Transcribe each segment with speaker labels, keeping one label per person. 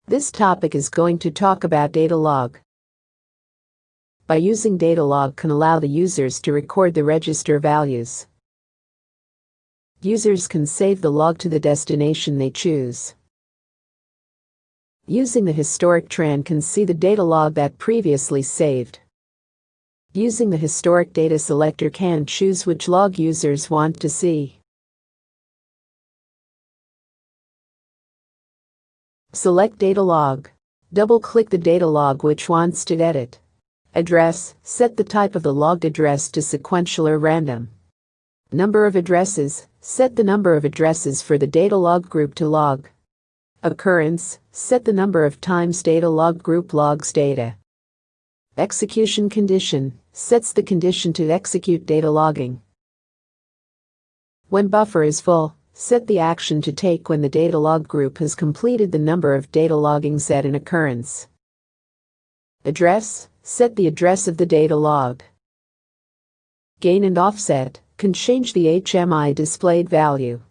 Speaker 1: This topic is going to talk about data log. By using data log can allow the users to record the register values. Users can save the log to the destination they choose. Using the historic trend can see the data log that previously saved. Using the historic data selector can choose which log users want to see. Select data log. Double-click the data log which wants to edit. Address, set the type of the logged address to sequential or random. Number of addresses, set the number of addresses for the data log group to log. Occurrence, set the number of times data log group logs data. Execution condition, sets the condition to execute data logging. When buffer is full, set the action to take when the data log group has completed the number of data logging set in occurrence. Address, set the address of the data log. Gain and offset, can change the HMI displayed value.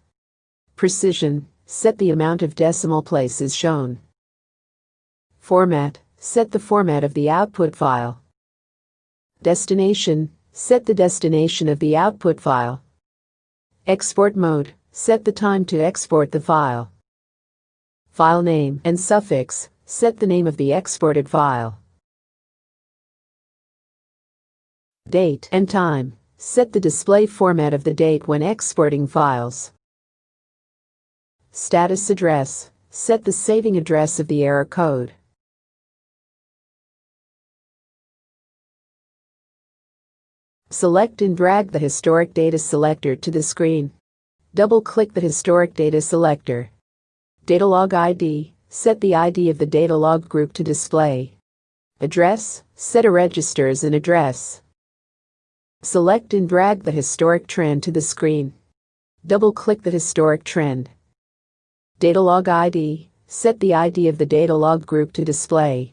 Speaker 1: Precision, set the amount of decimal places shown. Format, set the format of the output file. Destination, set the destination of the output file. Export mode, set the time to export the file. File name and suffix, set the name of the exported file. Date and time, set the display format of the date when exporting files. Status address, set the saving address of the error code. Select and drag the historic data selector to the screen. Double-click the historic data selector. Data log ID, set the ID of the data log group to display. Address, set a register as an address. Select and drag the historic trend to the screen. Double-click the historic trend. Data log ID, set the ID of the data log group to display.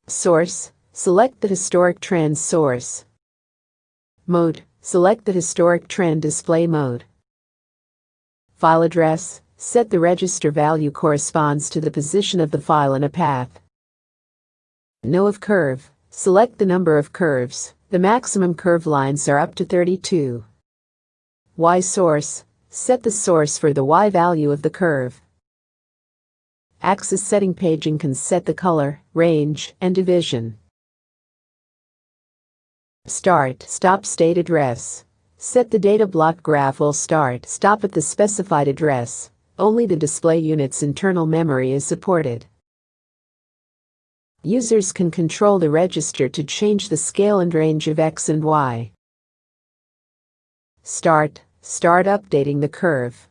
Speaker 1: Source, select the historic trend source. Mode, select the historic trend display mode. File address, set the register value corresponds to the position of the file in a path. No of curve, select the number of curves. The maximum curve lines are up to 32. Y source, set the source for the Y value of the curve. Axis setting paging can set the color, range, and division. Start, stop state address. Set the data block graph will start, stop at the specified address. Only the display unit's internal memory is supported. Users can control the register to change the scale and range of X and Y. Start updating the curve.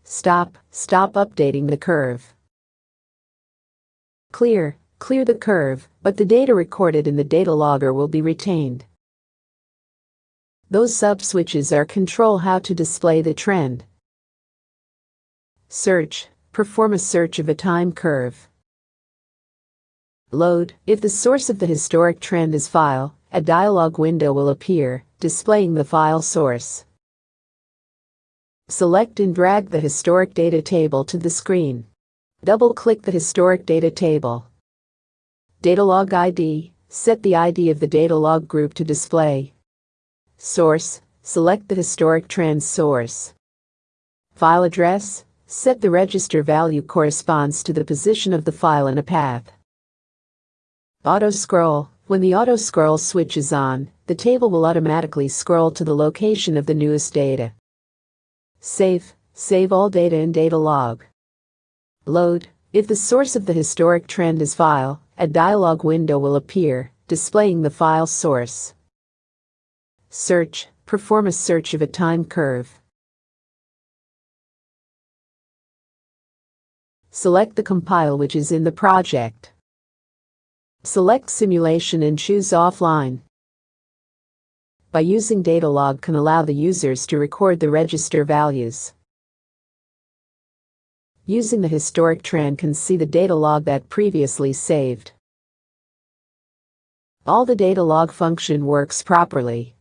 Speaker 1: Stop updating the curve. Clear the curve, but the data recorded in the data logger will be retained. Those sub-switches are control how to display the trend. Search, perform a search of a time curve. Load, if the source of the historic trend is file, a dialog window will appear, displaying the file source. Select and drag the historic data table to the screen. Double-click the historic data table. Data log ID, set the ID of the data log group to display. Source, select the historic trend source. File address, set the register value corresponds to the position of the file in a path. Auto scroll, when the auto scroll switch is on, the table will automatically scroll to the location of the newest data. Save all data in data log. Load, if the source of the historic trend is file, a dialog window will appear, displaying the file source. Search, perform a search of a time curve. Select the compile which is in the project. Select simulation and choose offline. By using data log can allow the users to record the register values. Using the historic trend can see the data log that previously saved. All the data log function works properly.